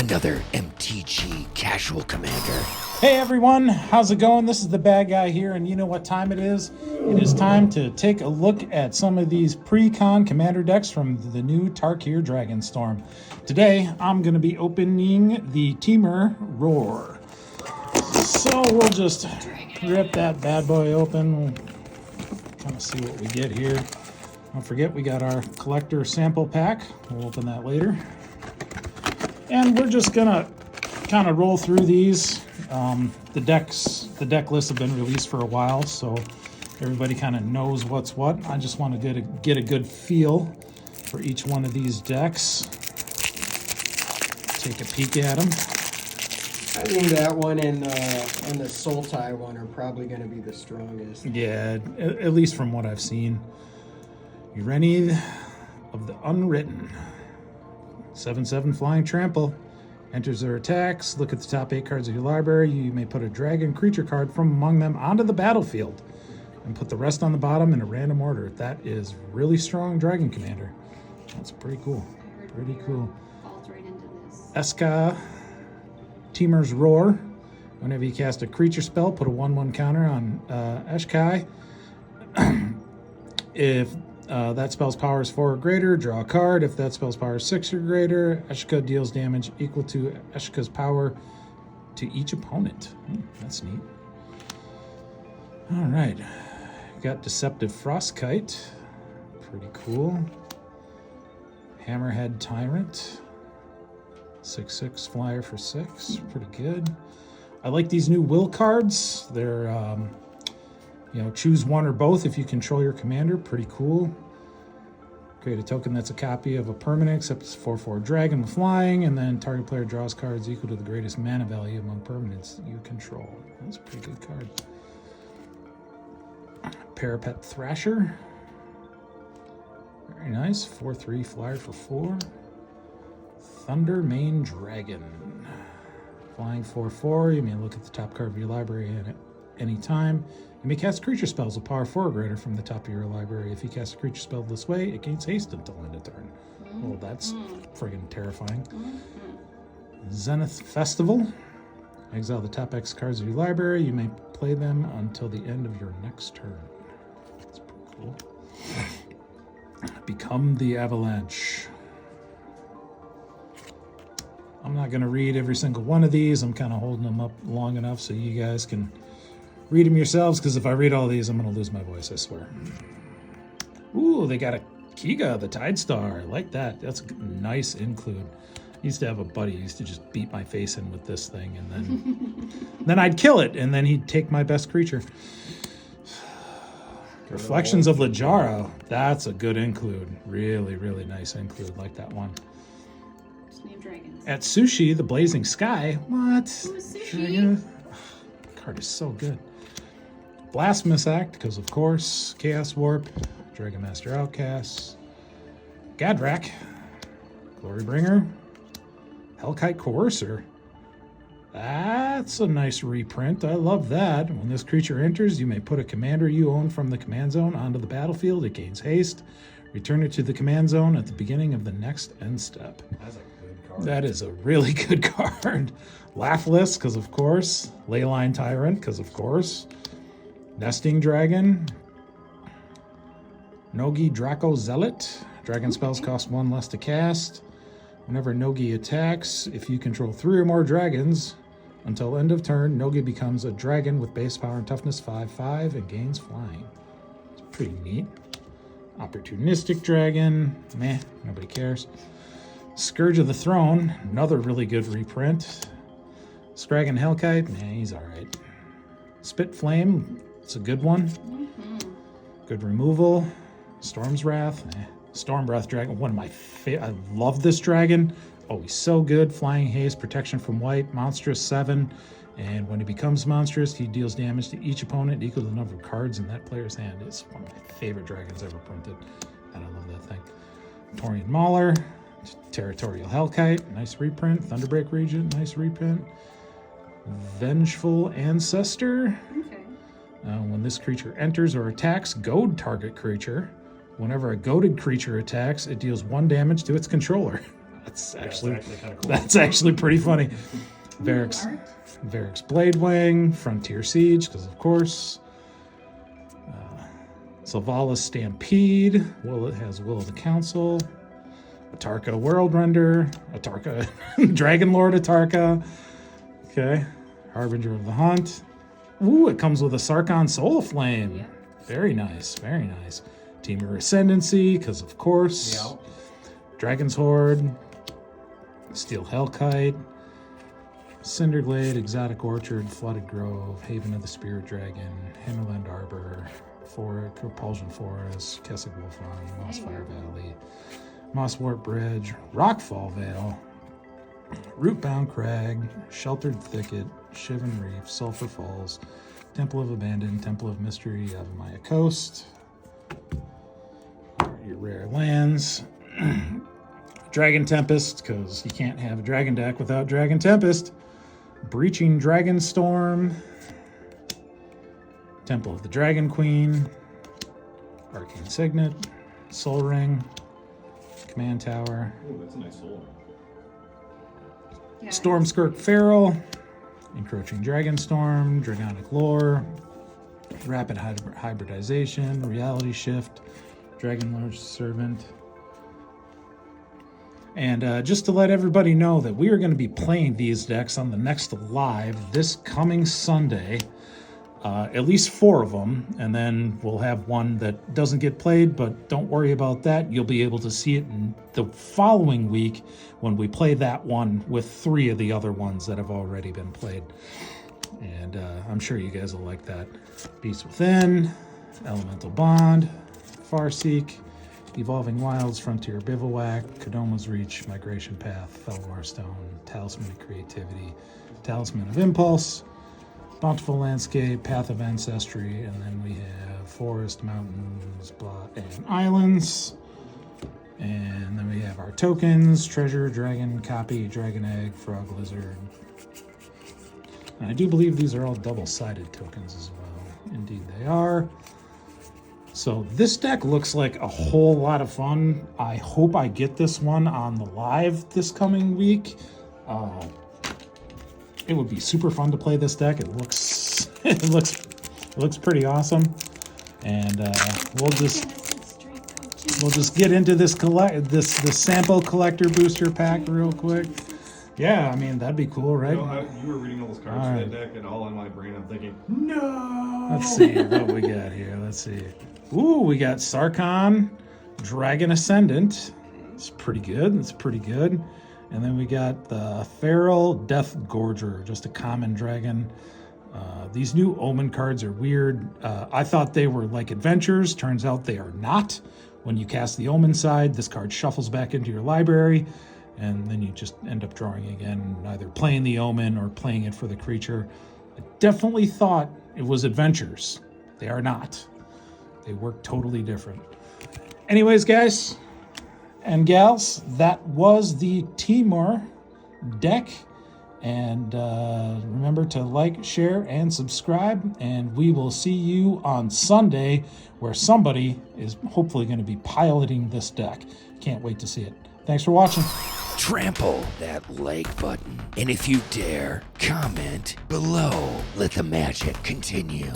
another MTG Casual Commander. Hey everyone, how's it going? This is the bad guy here, and you know what time it is? It is time to take a look at some of these pre-con commander decks from the new Tarkir Dragonstorm. Today, I'm going to be opening the Temur Roar. So we'll just rip that bad boy open. We'll kind of see what we get here. Don't forget, we got our collector sample pack. We'll open that later. And we're just gonna kind of roll through these. The deck lists have been released for a while, so everybody kind of knows what's what. I just want to get a good feel for each one of these decks. Take a peek at them. I think that one and the Soul Tie one are probably going to be the strongest. Yeah, at least from what I've seen. Ureni of the Unwritten. 7/7 Flying Trample. Enters their attacks. Look at the top 8 cards of your library. You may put a dragon creature card from among them onto the battlefield and put the rest on the bottom in a random order. That is really strong Dragon Commander. That's pretty cool. Pretty cool. Falls right into this. Eska, Temur Roar. Whenever you cast a creature spell, put a 1/1 counter on Eshkai. If that spell's power is 4 or greater, draw a card. If that spell's power is 6 or greater, Eshka deals damage equal to Eshka's power to each opponent. That's neat. All right. Got Deceptive Frostkite. Pretty cool. Hammerhead Tyrant. 6/6 flyer for 6. Pretty good. I like these new will cards. They're, choose one or both if you control your commander. Pretty cool. Create a token that's a copy of a permanent, except it's 4/4 dragon with flying, and then target player draws cards equal to the greatest mana value among permanents you control. That's a pretty good card. Parapet Thrasher. Very nice. 4/3 flyer for 4. Thunder Mane Dragon. Flying 4/4. You may look at the top card of your library at any time. You may cast creature spells with power 4 or greater from the top of your library. If you cast a creature spell this way, it gains haste until end of turn. Well, that's friggin' terrifying. Zenith Festival. Exile the top X cards of your library. You may play them until the end of your next turn. That's pretty cool. Become the Avalanche. I'm not going to read every single one of these. I'm kind of holding them up long enough so you guys can read them yourselves, because if I read all these, I'm going to lose my voice, I swear. Ooh, they got a Kiga, the Tide Star. I like that. That's a nice include. I used to have a buddy who used to just beat my face in with this thing, and then I'd kill it, and then he'd take my best creature. Reflections of Lajara. That's a good include. Really, really nice include. Like that one. Dragons. At Sushi, the Blazing Sky. What? Sushi? Card is so good. Blasphemous Act, because of course. Chaos Warp. Dragon Master Outcast. Gadrak. Glorybringer. Hellkite Coercer. That's a nice reprint. I love that. When this creature enters, you may put a commander you own from the command zone onto the battlefield. It gains haste. Return it to the command zone at the beginning of the next end step. That's a good card. That is a really good card. Laughless, because of course. Leyline Tyrant, because of course. Nesting Dragon. Nogi Draco Zealot. Dragon spells cost 1 less to cast. Whenever Nogi attacks, if you control 3 or more dragons, until end of turn, Nogi becomes a dragon with base power and toughness 5/5 and gains flying. It's pretty neat. Opportunistic Dragon. Meh, nobody cares. Scourge of the Throne, another really good reprint. Scraggin Hellkite, he's alright. Spit Flame, it's a good one. Good removal. Storm's Wrath, Storm Breath Dragon, one of my favorite. I love this dragon. Oh, he's so good. Flying Haste, protection from white, monstrous 7. And when he becomes monstrous, he deals damage to each opponent equal to the number of cards in that player's hand. It's one of my favorite dragons ever printed. And I love that thing. Torian Mauler, Territorial Hellkite, nice reprint. Thunderbreak Regent, nice reprint. Vengeful Ancestor. Okay. When this creature enters or attacks, goad target creature. Whenever a goaded creature attacks, it deals 1 damage to its controller. That's Yeah, actually it's kind of cool. that's actually pretty funny. Ooh, Varric's art. Bladewing, Frontier Siege, because of course. Sylvalas Stampede. It has Will of the Council. Atarka World Render. Atarka Dragon Lord Atarka. Okay. Harbinger of the Hunt. Ooh, it comes with a Sarkhan Soul of Flame. Yeah. Very nice, very nice. Temur Ascendancy, because of course. Yeah. Dragon's Horde. Steel Hellkite. Cinderglade, Exotic Orchard, Flooded Grove, Haven of the Spirit Dragon, Hinterland Arbor, Propulsion Forest, Kessig Wolf Run, Mossfire Valley, Mosswort Bridge, Rockfall Vale, Rootbound Crag, Sheltered Thicket, Shivan Reef, Sulphur Falls, Temple of Abandon, Temple of Mystery, Avamaya Coast, your rare lands, Dragon Tempest, because you can't have a Dragon deck without Dragon Tempest, Breaching Dragonstorm, Temple of the Dragon Queen, Arcane Signet, Soul Ring, Command Tower, Ooh, that's a nice soul. Yeah, Stormskirk Feral, Encroaching Dragonstorm, Dragonic Lore, Rapid Hybridization, Reality Shift, Dragon Lord Servant. And just to let everybody know that we are going to be playing these decks on the next live this coming Sunday. At least 4 of them, and then we'll have one that doesn't get played, but don't worry about that. You'll be able to see it in the following week when we play that one with 3 of the other ones that have already been played. And I'm sure you guys will like that. Beast Within, Elemental Bond, Farseek, Evolving Wilds, Frontier Bivouac, Kodoma's Reach, Migration Path, Felwar Stone, Talisman of Creativity, Talisman of Impulse, Bountiful Landscape, Path of Ancestry, and then we have Forest, Mountains, and Islands. And then we have our tokens, Treasure, Dragon, Copy, Dragon Egg, Frog Lizard. And I do believe these are all double-sided tokens as well. Indeed they are. So this deck looks like a whole lot of fun. I hope I get this one on the live this coming week. It would be super fun to play this deck. It looks it looks pretty awesome. And we'll just get into this this sample collector booster pack real quick. Yeah, I mean that'd be cool, right? You know, you were reading all those cards All for right. that deck, and all in my brain I'm thinking, no. Let's see what we got here. Let's see. Ooh, we got Sarkhan, Dragon Ascendant. It's pretty good. It's pretty good. And then we got the Feral Death Gorger, just a common dragon. These new Omen cards are weird. I thought they were like adventures. Turns out they are not. When you cast the Omen side, this card shuffles back into your library, and then you just end up drawing again, either playing the Omen or playing it for the creature. I definitely thought it was adventures. They are not. They work totally different. Anyways, guys and gals, that was the Temur deck. And remember to like, share, and subscribe. And we will see you on Sunday, where somebody is hopefully going to be piloting this deck. Can't wait to see it. Thanks for watching. Trample that like button. And if you dare, comment below. Let the magic continue.